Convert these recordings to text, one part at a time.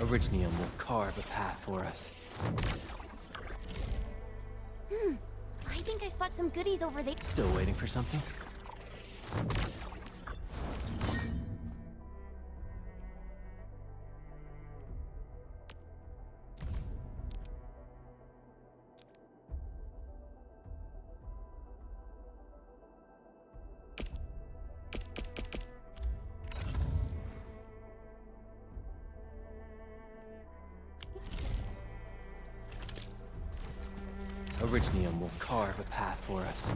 Orignium will carve a path for us. I think I spot some goodies over there. Still waiting for something? Orignium will carve a path for us.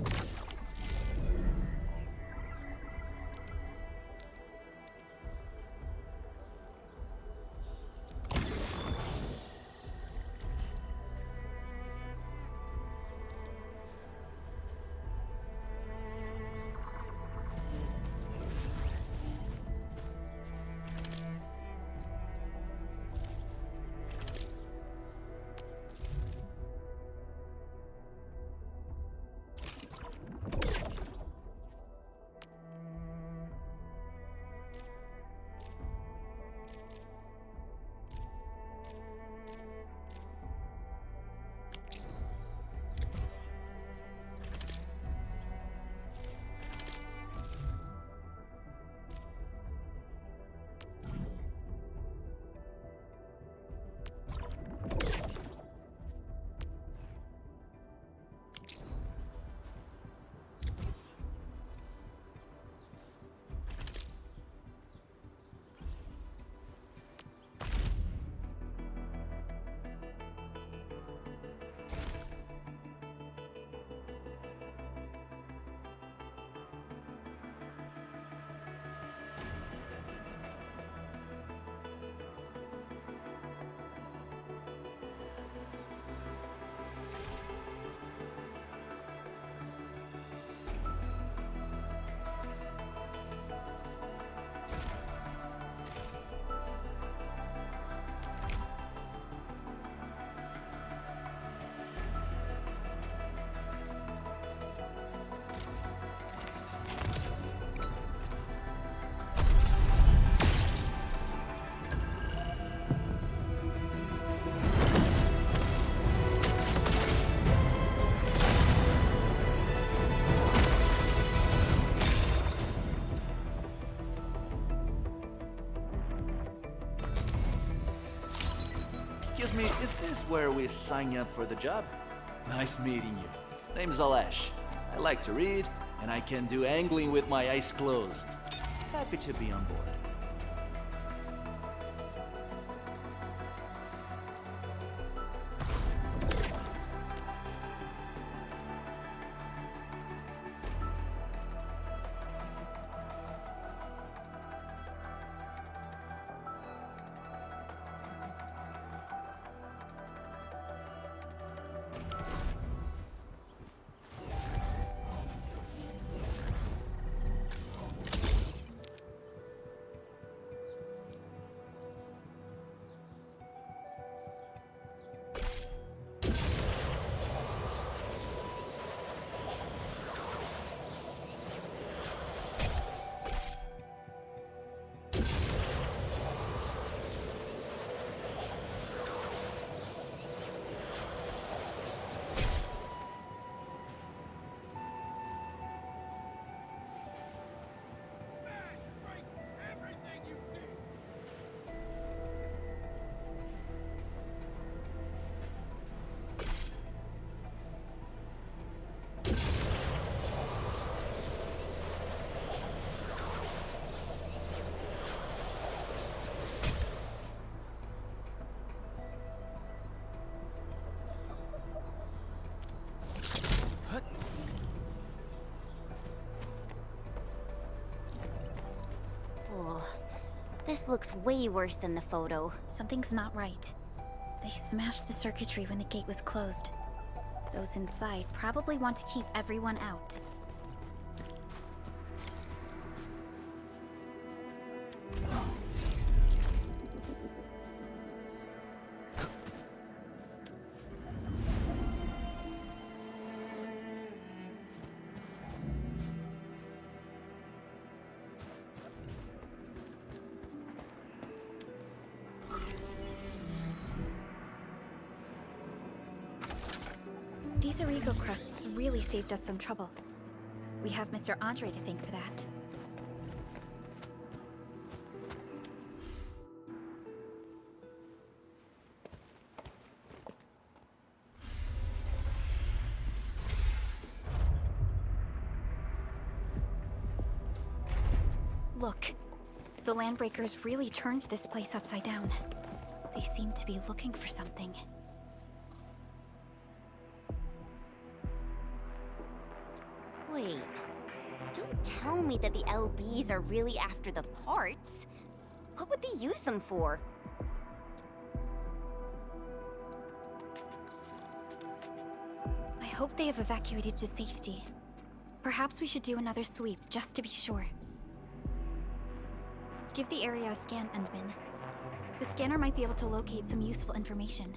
Excuse me, is this where we sign up for the job? Nice meeting you. Name's Alesh. I like to read, and I can do angling with my eyes closed. Happy to be on board. This looks way worse than the photo. Something's not right. They smashed the circuitry when the gate was closed. Those inside probably want to keep everyone out. These Origo crusts really saved us some trouble. We have Mr. Andre to thank for that. Look, the Landbreakers really turned this place upside down. They seem to be looking for something. Wait, don't tell me that the LBs are really after the parts. What would they use them for? I hope they have evacuated to safety. Perhaps we should do another sweep, just to be sure. Give the area a scan, Endman. The scanner might be able to locate some useful information.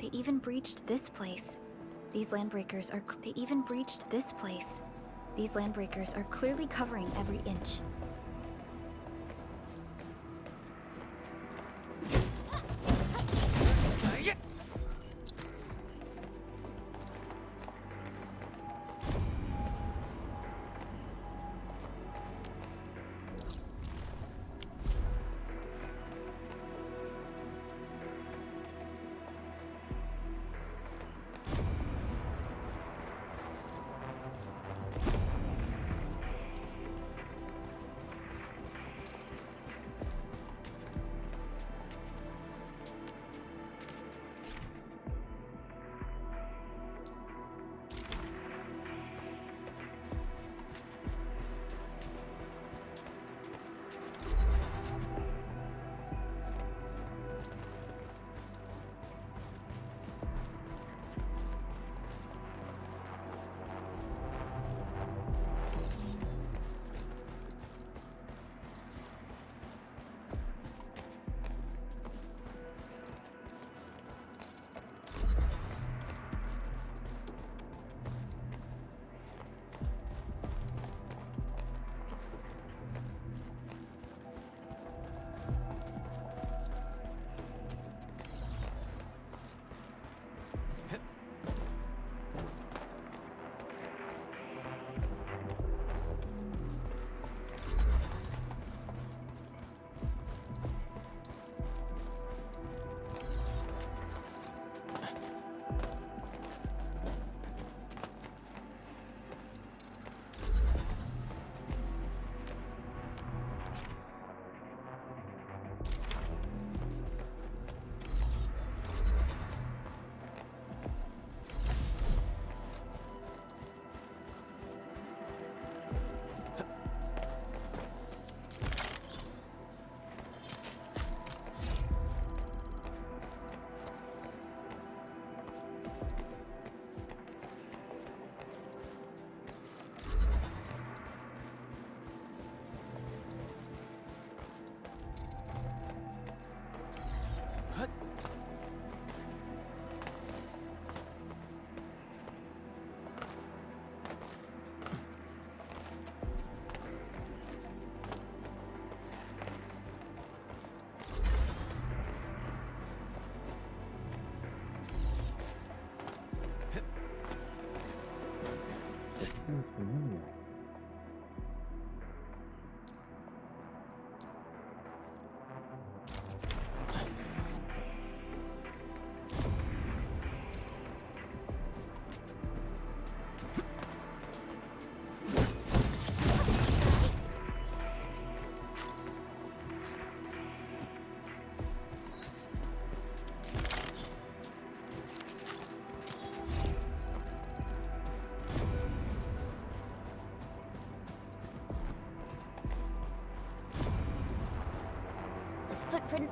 They even breached this place. These Landbreakers are clearly covering every inch.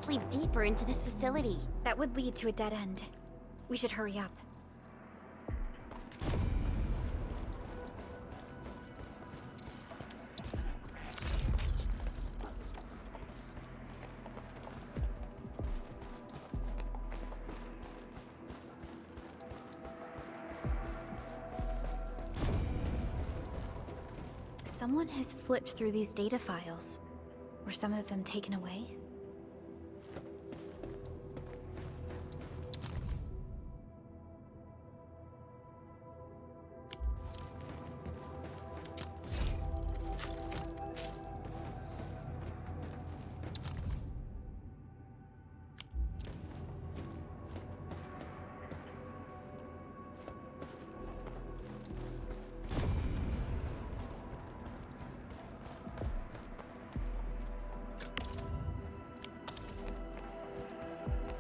must lead deeper into this facility. That would lead to a dead end. We should hurry up. Someone has flipped through these data files. Were some of them taken away?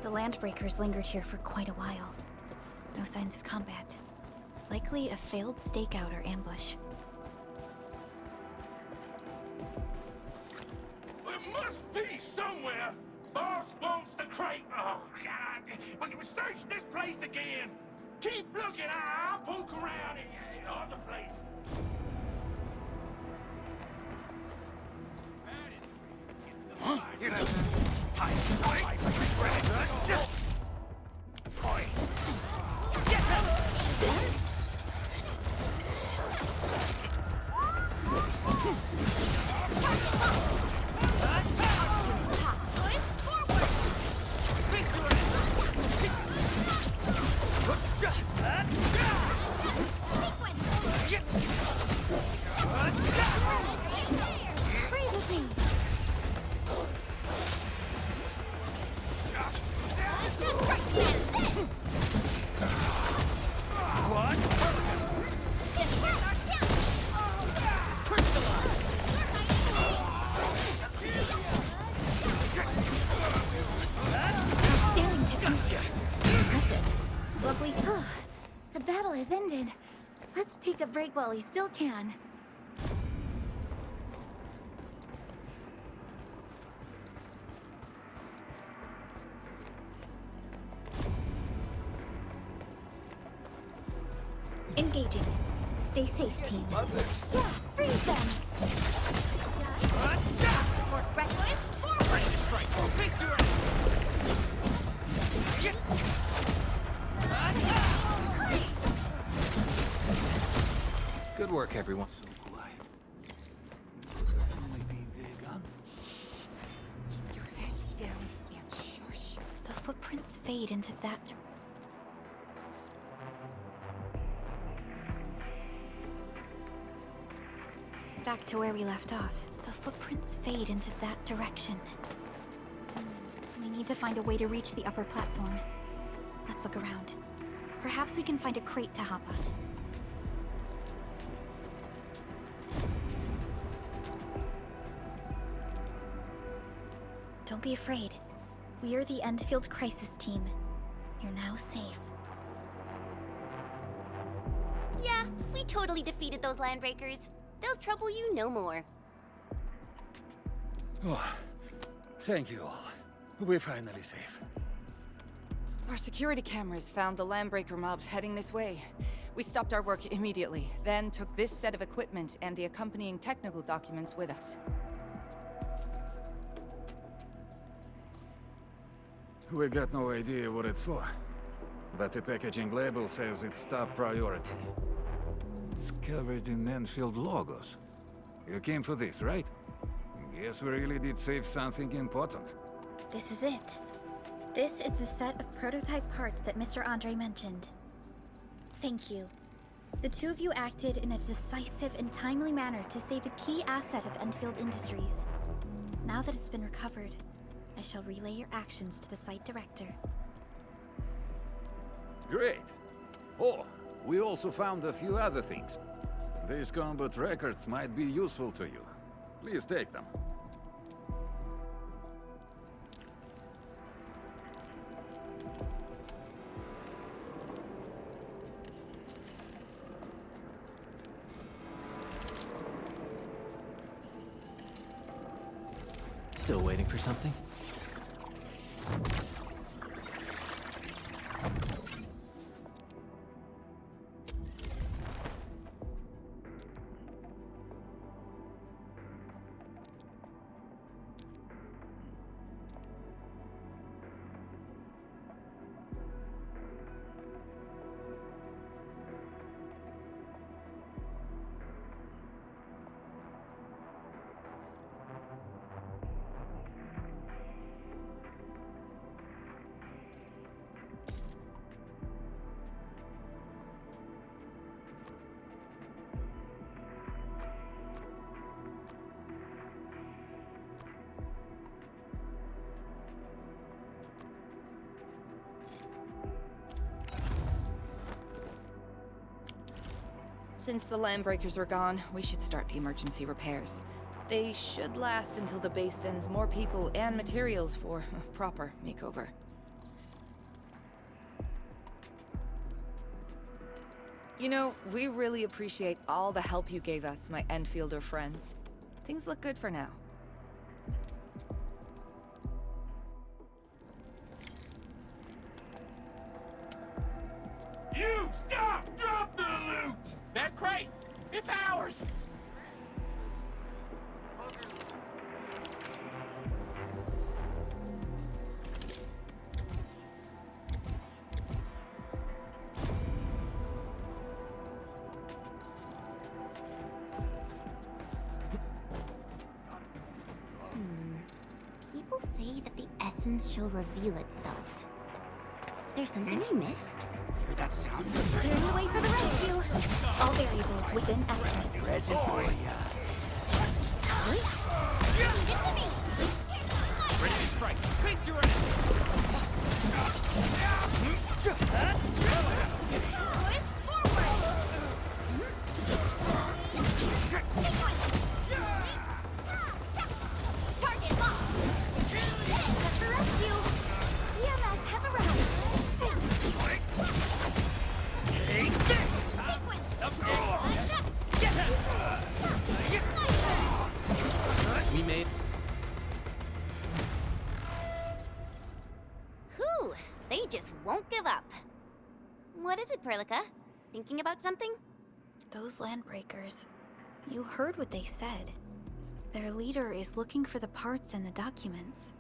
The Landbreakers lingered here for quite a while. No signs of combat. Likely a failed stakeout or ambush. There must be somewhere. Boss wants the crate. Oh, God. We can search this place again. Keep looking. I'll poke around in other places. Huh? Here's Lovely. The battle has ended. Let's take a break while we still can. Engaging. Stay safe, team. Yeah, freeze them! Support reckless, forward! Good work, everyone. So quiet. Only being their gun. Keep your head down and shush. The footprints fade into that. Back to where we left off. The footprints fade into that direction. We need to find a way to reach the upper platform. Let's look around. Perhaps we can find a crate to hop on. Don't be afraid. We are the Endfield crisis team. You're now safe. Yeah, we totally defeated those Landbreakers. They'll trouble you no more. Oh, thank you all. We're finally safe. Our security cameras found the Landbreaker mobs heading this way. We stopped our work immediately, then took this set of equipment and the accompanying technical documents with us. We got no idea what it's for, but the packaging label says it's top priority. It's covered in Enfield logos. You came for this, right? Guess we really did save something important. This is it. This is the set of prototype parts that Mr. Andre mentioned. Thank you. The two of you acted in a decisive and timely manner to save a key asset of Endfield Industries. Now that it's been recovered, I shall relay your actions to the site director. Great. Oh, we also found a few other things. These combat records might be useful to you. Please take them. Still waiting for something? Since the landbreakers are gone, we should start the emergency repairs. They should last until the base sends more people and materials for a proper makeover. You know, we really appreciate all the help you gave us, my Enfielder friends. Things look good for now. You stop! Drop the loot! That crate! It's ours! People say that the essence shall reveal itself. Is there something I missed? Hear that sound? Clearing the way for the rescue. All variables within estimates. Present for ya. It's me! Ready to strike. Face your enemy. Target locked! Set for rescue! EMS has arrived! Take this! We made... Whew, they just won't give up. What is it, Perlica? Thinking about something? Those landbreakers. You heard what they said. Their leader is looking for the parts and the documents.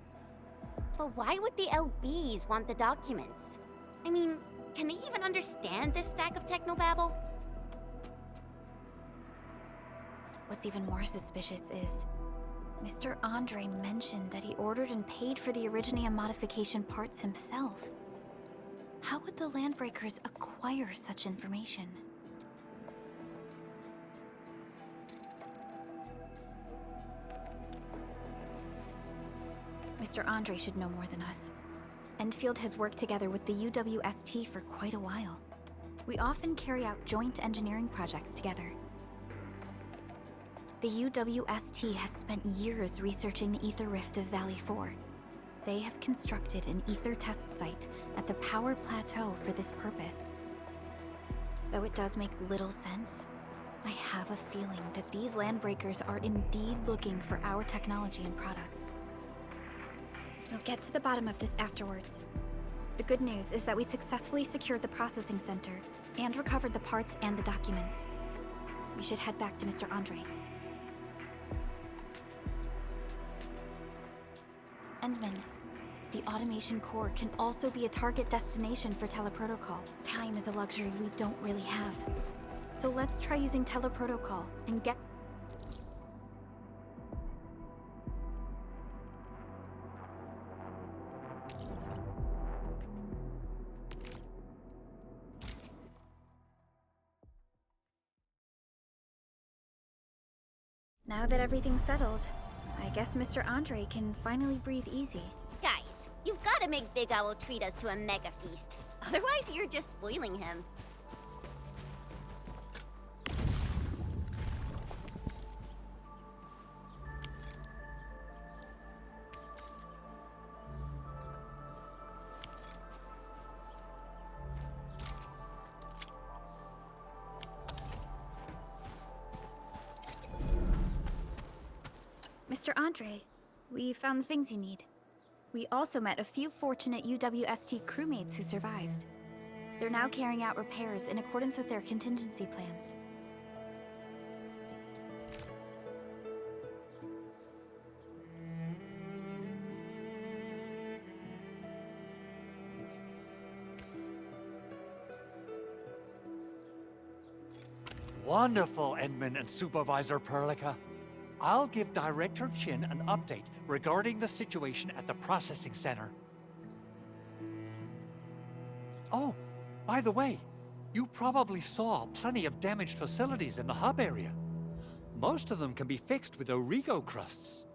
But why would the LBs want the documents? I mean, can they even understand this stack of technobabble? What's even more suspicious is Mr. Andre mentioned that he ordered and paid for the Originium modification parts himself. How would the Landbreakers acquire such information? Mr. Andre should know more than us. Endfield has worked together with the UWST for quite a while. We often carry out joint engineering projects together. The UWST has spent years researching the ether rift of Valley 4. They have constructed an ether test site at the Power Plateau for this purpose. Though it does make little sense, I have a feeling that these landbreakers are indeed looking for our technology and products. We'll get to the bottom of this afterwards. The good news is that we successfully secured the processing center and recovered the parts and the documents. We should head back to Mr. Andre. Endman, the automation core can also be a target destination for teleprotocol. Time is a luxury we don't really have. So let's try using teleprotocol and get... Now that everything's settled, I guess Mr. Andre can finally breathe easy. Guys, you've got to make Big Owl treat us to a mega feast. Otherwise, you're just spoiling him. Mr. Andre, we found the things you need. We also met a few fortunate UWST crewmates who survived. They're now carrying out repairs in accordance with their contingency plans. Wonderful, Edmund and Supervisor Perlica. I'll give Director Chin an update regarding the situation at the processing center. Oh, by the way, you probably saw plenty of damaged facilities in the hub area. Most of them can be fixed with Origo crusts.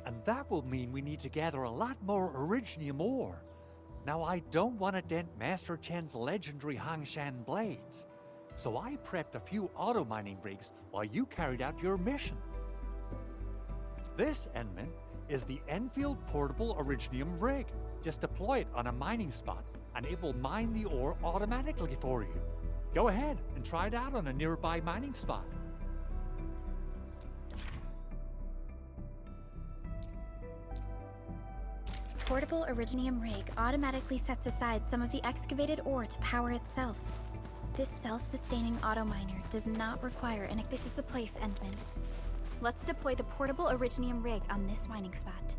And that will mean we need to gather a lot more Originium ore. Now, I don't want to dent Master Chen's legendary Hangshan blades, so I prepped a few auto mining rigs while you carried out your mission. This, Enman, is the Enfield Portable Originium rig. Just deploy it on a mining spot, and it will mine the ore automatically for you. Go ahead and try it out on a nearby mining spot. Portable Originium rig automatically sets aside some of the excavated ore to power itself. This self-sustaining auto miner does not require an... This is the place, Endman. Let's deploy the Portable Originium rig on this mining spot.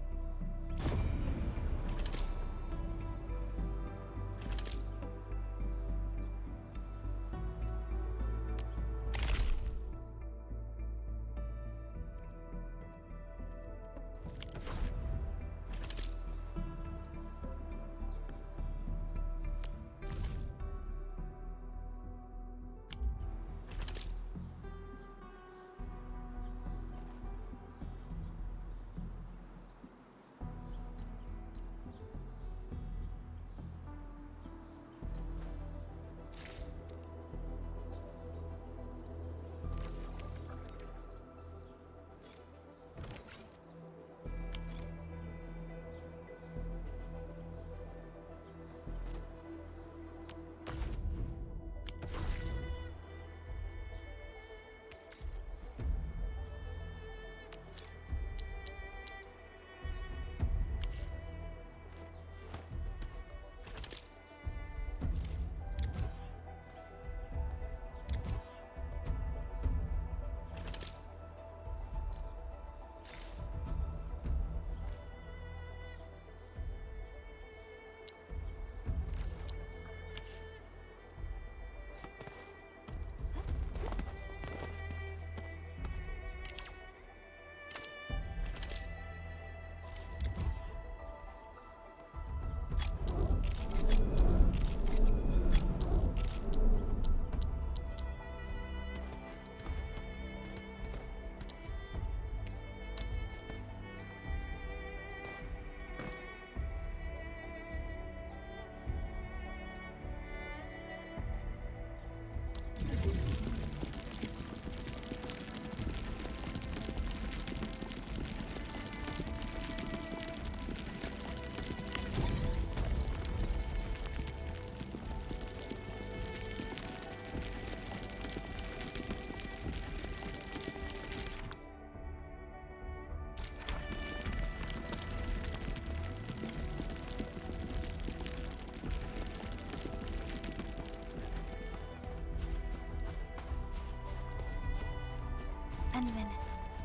Endman,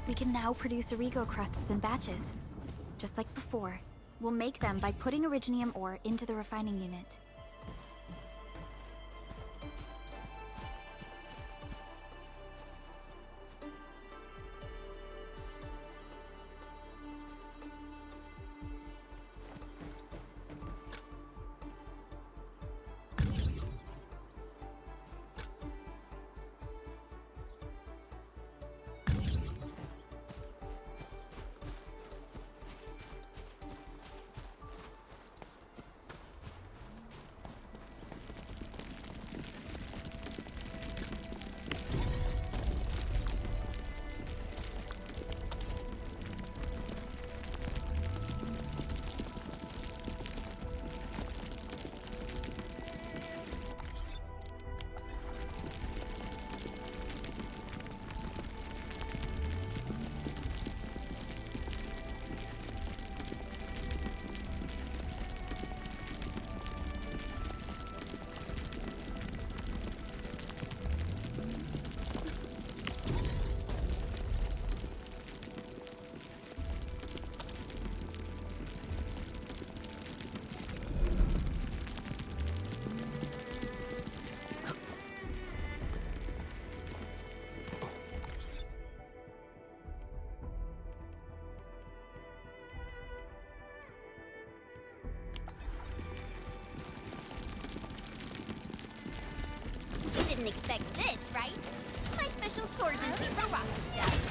we can now produce Origo crusts in batches. Just like before, we'll make them by putting Originium ore into the refining unit. You didn't expect this, right? My special swordsmancy for rock stuff.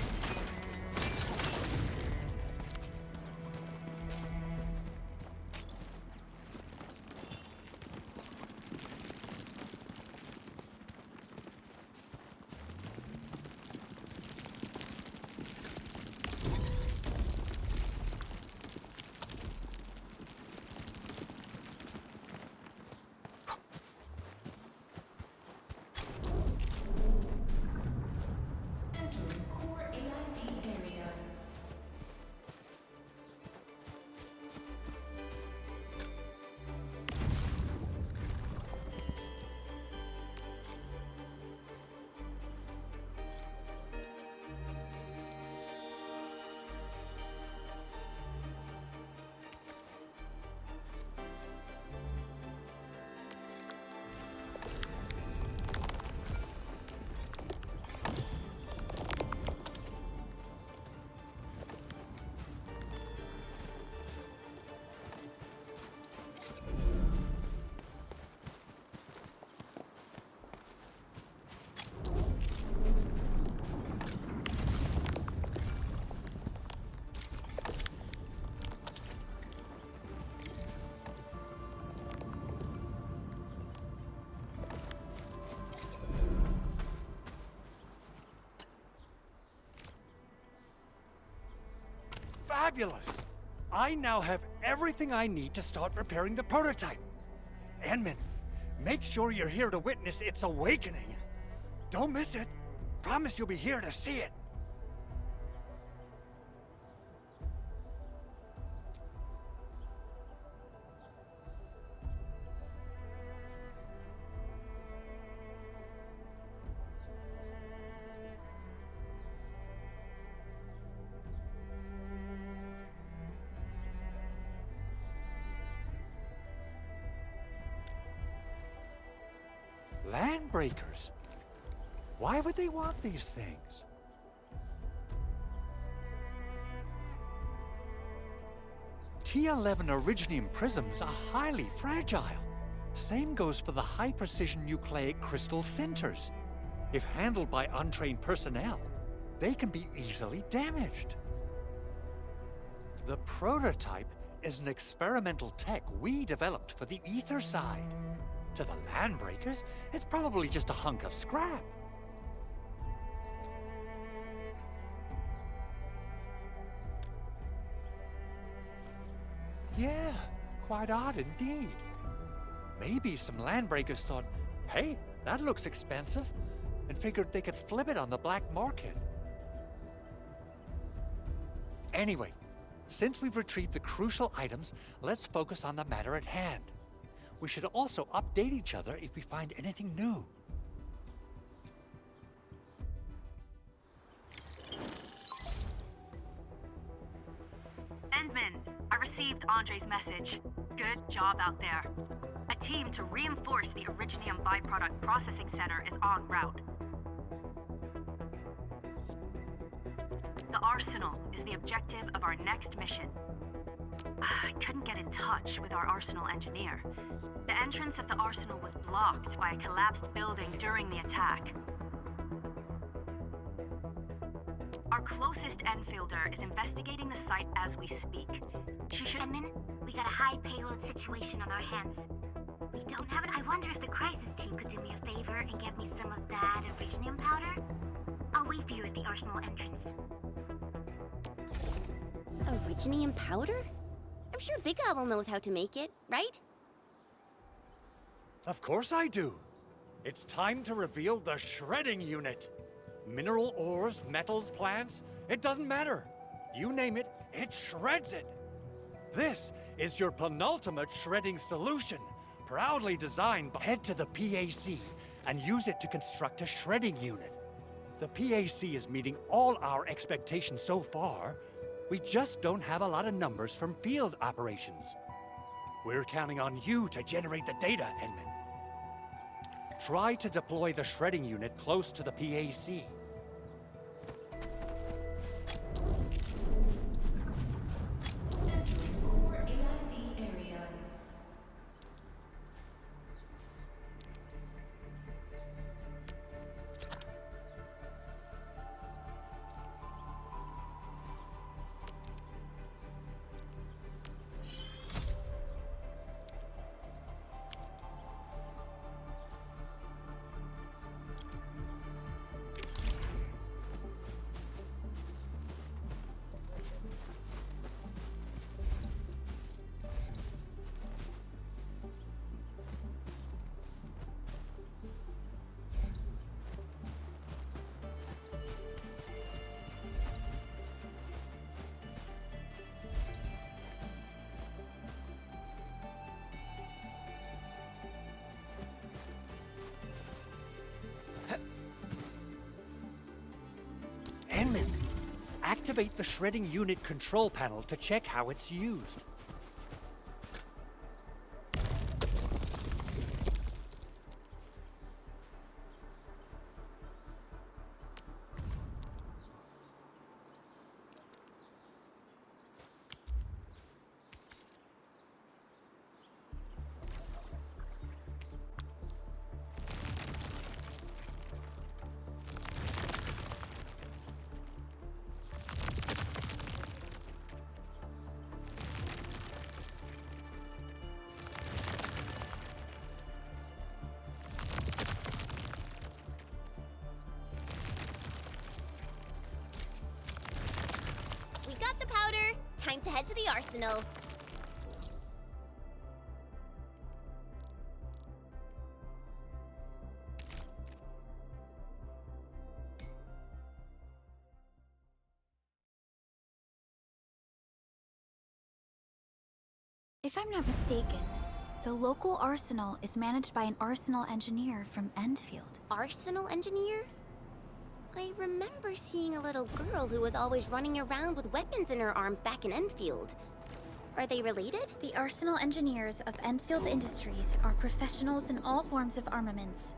fabulous! I now have everything I need to start preparing the prototype. Enman, make sure you're here to witness its awakening. Don't miss it. Promise you'll be here to see it. Landbreakers? Why would they want these things? T11 Originium prisms are highly fragile. Same goes for the high-precision nucleic crystal centers. If handled by untrained personnel, they can be easily damaged. The prototype is an experimental tech we developed for the ether side. To the Landbreakers, it's probably just a hunk of scrap. Yeah, quite odd indeed. Maybe some Landbreakers thought, hey, that looks expensive, and figured they could flip it on the black market. Anyway, since we've retrieved the crucial items, let's focus on the matter at hand. We should also update each other if we find anything new. Endman, I received Andre's message. Good job out there. A team to reinforce the Originium byproduct processing center is en route. The Arsenal is the objective of our next mission. I couldn't get in touch with our Arsenal engineer. The entrance of the Arsenal was blocked by a collapsed building during the attack. Our closest Enfielder is investigating the site as we speak. She should— Edmund, we got a high payload situation on our hands. We don't have it. I wonder if the crisis team could do me a favor and get me some of that Originium powder? I'll wait for you at the Arsenal entrance. Originium powder? I'm sure Big Owl knows how to make it, right? Of course I do. It's time to reveal the shredding unit. Mineral ores, metals, plants, it doesn't matter. You name it, it shreds it. This is your penultimate shredding solution, proudly designed by— Head to the PAC and use it to construct a shredding unit. The PAC is meeting all our expectations so far. We just don't have a lot of numbers from field operations. We're counting on you to generate the data, Edmund. Try to deploy the shredding unit close to the PAC. Core AIC area. Edmund, activate the shredding unit control panel to check how it's used. to head to the arsenal. If I'm not mistaken, the local arsenal is managed by an arsenal engineer from Endfield. Arsenal engineer? I remember seeing a little girl who was always running around with weapons in her arms back in Enfield. Are they related? The arsenal engineers of Enfield Industries are professionals in all forms of armaments.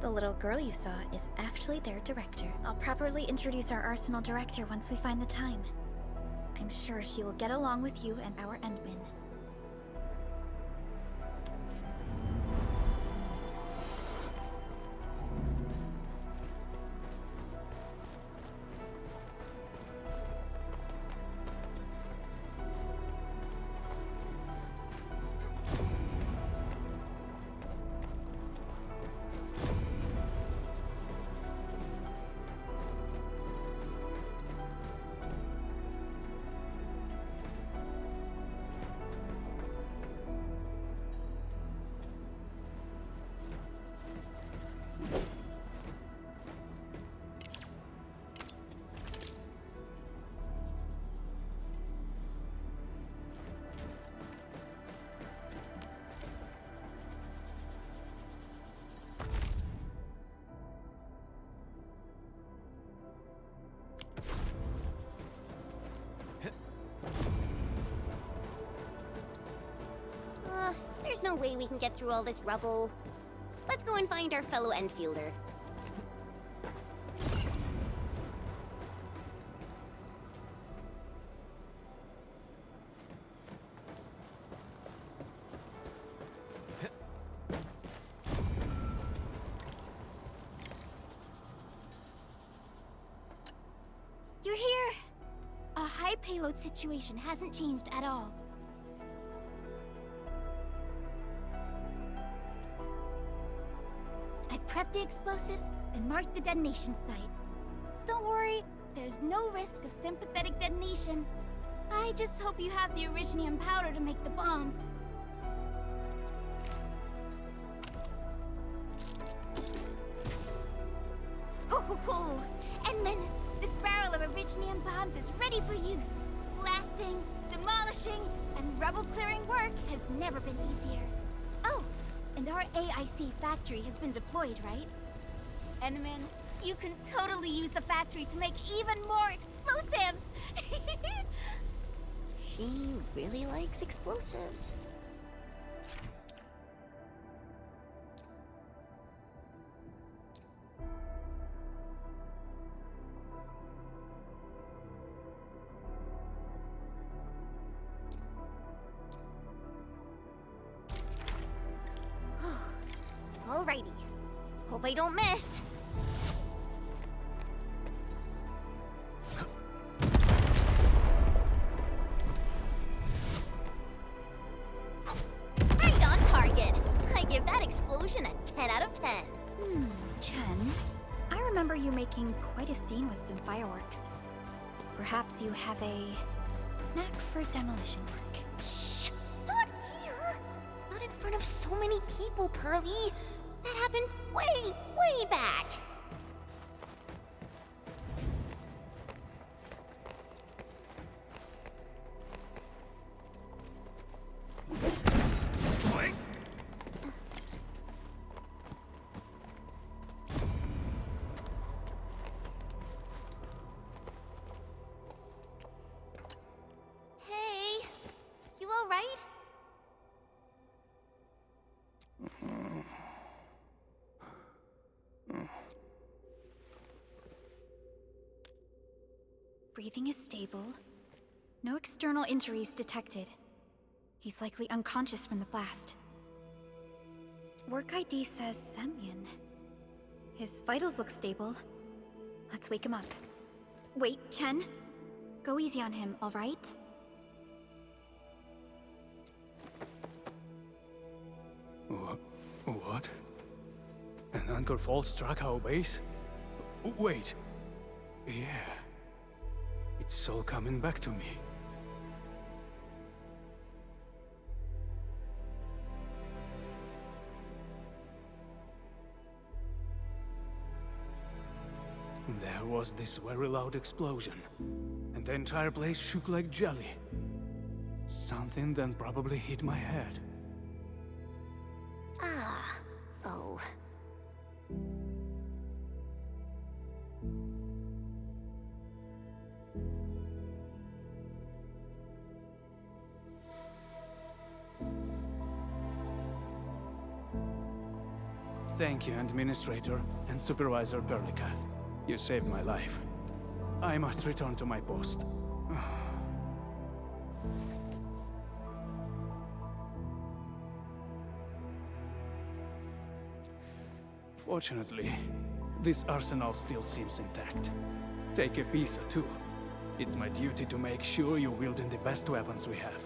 The little girl you saw is actually their director. I'll properly introduce our arsenal director once we find the time. I'm sure she will get along with you and our Endmen. There's no way we can get through all this rubble. Let's go and find our fellow Enfielder. You're here! Our high payload situation hasn't changed at all. I've prepped the explosives and marked the detonation site. Don't worry, there's no risk of sympathetic detonation. I just hope you have the originium powder to make the bombs. Ho ho ho! Endman, this barrel of originium bombs is ready for use. Blasting, demolishing, and rubble-clearing work has never been easier. Oh, and our AIC factory has been deployed, right? Endman, you can totally use the factory to make even more explosives! She really likes explosives. Alrighty. Hope I don't miss. Right on target. I give that explosion a 10 out of 10. Chen, I remember you making quite a scene with some fireworks. Perhaps you have a knack for demolition work. Shh! Not here! Not in front of so many people, Pearly. That happened way, way back. Hey, you all right? Breathing is stable. No external injuries detected. He's likely unconscious from the blast. Work ID says Semyon. His vitals look stable. Let's wake him up. Wait, Chen. Go easy on him, all right? What? An anchor fault struck our base? Wait. Yeah. It's all coming back to me. There was this very loud explosion, and the entire place shook like jelly. Something then probably hit my head. Ah. Oh. Thank you, Administrator and Supervisor Perlica. You saved my life. I must return to my post. Fortunately, this arsenal still seems intact. Take a piece or two. It's my duty to make sure you're wielding the best weapons we have.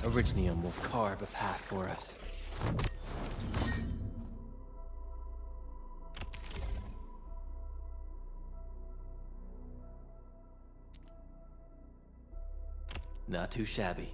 Orignium will carve a path for us. Not too shabby.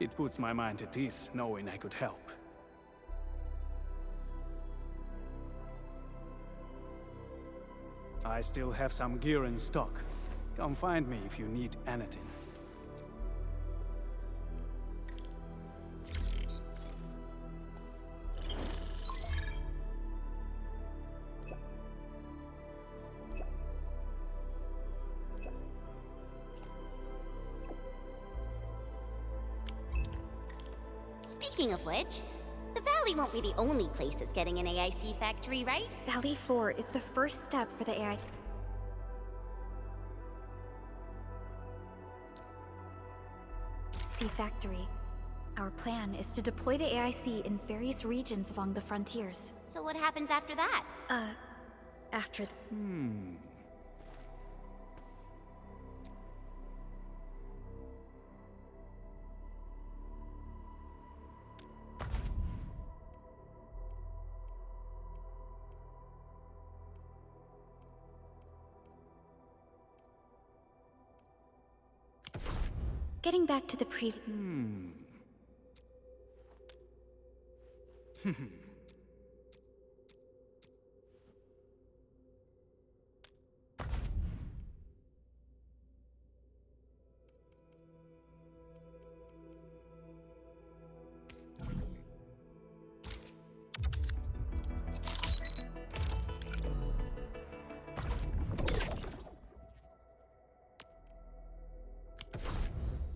It puts my mind at ease knowing I could help. I still have some gear in stock. Come find me if you need anything. Speaking of which, the Valley won't be the only place that's getting an AIC factory, right? Valley 4 is the first step for the AI factory. Our plan is to deploy the AIC in various regions along the frontiers. So what happens after that? After Getting back to the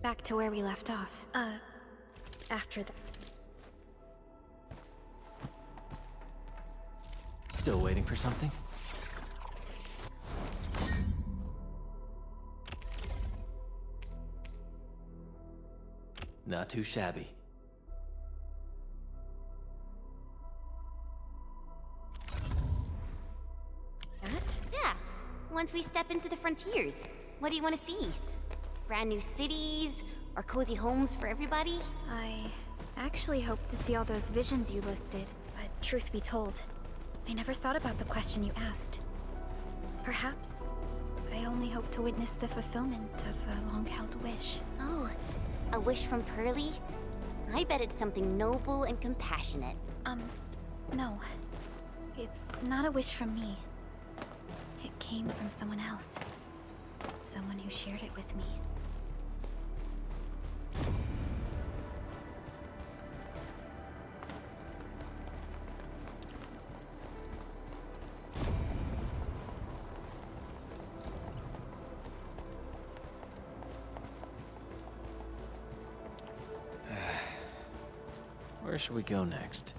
back to where we left off. After the... Still waiting for something? Not too shabby. That? Yeah. Once we step into the frontiers, what do you want to see? Brand new cities, or cozy homes for everybody? I actually hoped to see all those visions you listed, but truth be told, I never thought about the question you asked. Perhaps I only hope to witness the fulfillment of a long-held wish. Oh, a wish from Pearly? I bet it's something noble and compassionate. No. It's not a wish from me. It came from someone else. Someone who shared it with me. Where should we go next?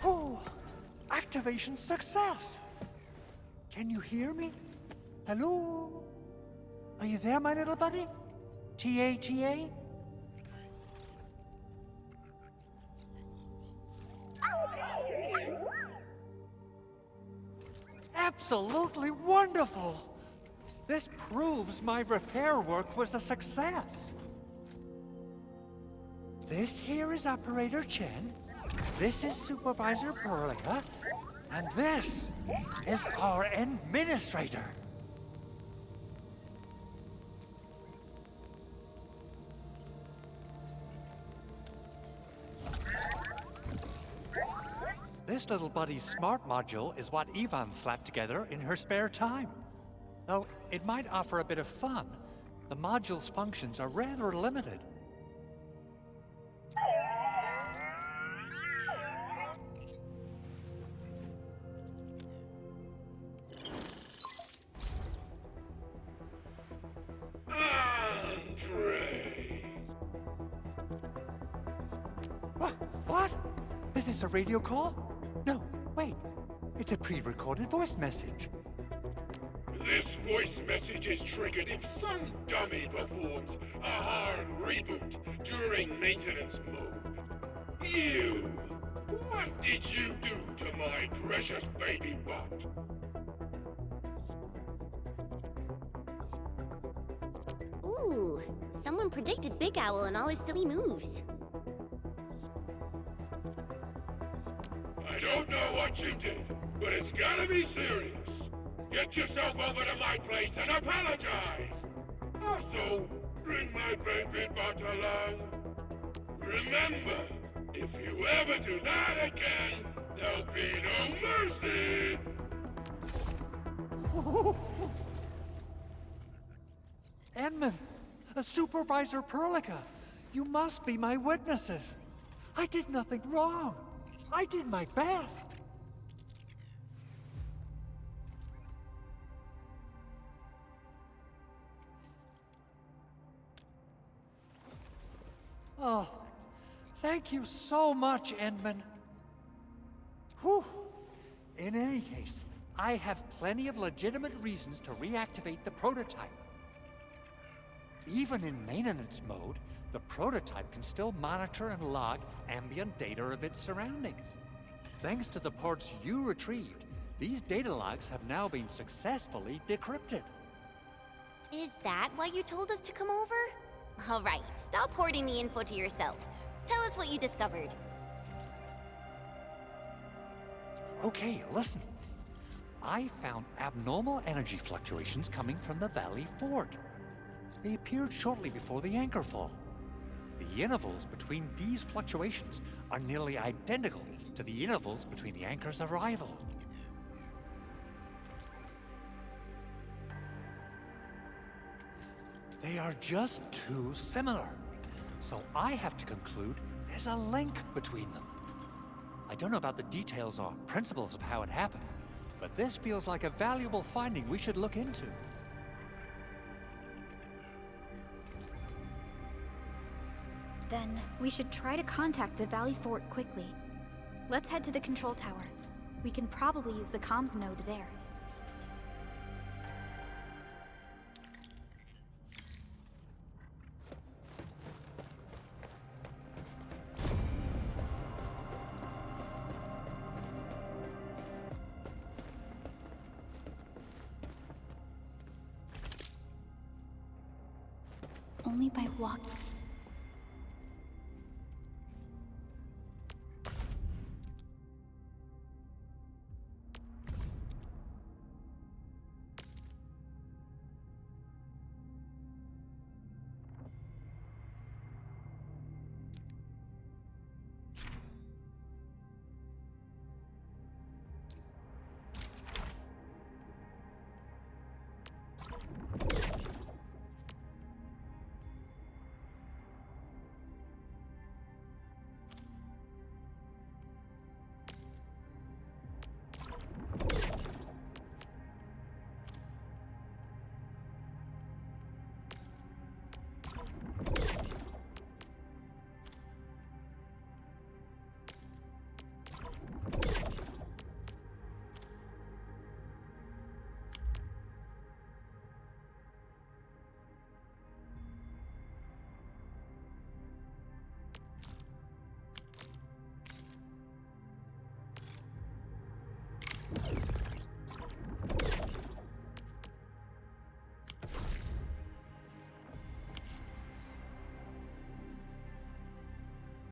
Oh, activation success! Can you hear me? Hello? Are you there, my little buddy? T-A-T-A? Absolutely wonderful! This proves my repair work was a success. This here is Operator Chen. This is Supervisor Perlia. And this is our Administrator. This little buddy's smart module is what Ivan slapped together in her spare time. Though it might offer a bit of fun, the module's functions are rather limited. What? Is this a radio call? No, wait. It's a pre-recorded voice message. This voice message is triggered if some dummy performs a hard reboot during maintenance mode. You! What did you do to my precious baby bot? Ooh, someone predicted Big Owl and all his silly moves. I don't know what you did, but it's gotta be serious. Get yourself over to my place and apologize. Also, bring my baby butt along. Remember, if you ever do that again, there'll be no mercy. Edmund, Supervisor Perlica, you must be my witnesses. I did nothing wrong. I did my best. Oh, thank you so much, Edmund. Whew. In any case, I have plenty of legitimate reasons to reactivate the prototype. Even in maintenance mode, the prototype can still monitor and log ambient data of its surroundings. Thanks to the parts you retrieved, these data logs have now been successfully decrypted. Is that why you told us to come over? All right, stop hoarding the info to yourself. Tell us what you discovered. Okay, listen. I found abnormal energy fluctuations coming from the Valley Fort. They appeared shortly before the anchor fall. The intervals between these fluctuations are nearly identical to the intervals between the anchor's arrival. They are just too similar. So I have to conclude there's a link between them. I don't know about the details or principles of how it happened, but this feels like a valuable finding we should look into. Then we should try to contact the Valley Fort quickly. Let's head to the control tower. We can probably use the comms node there. Only by walking.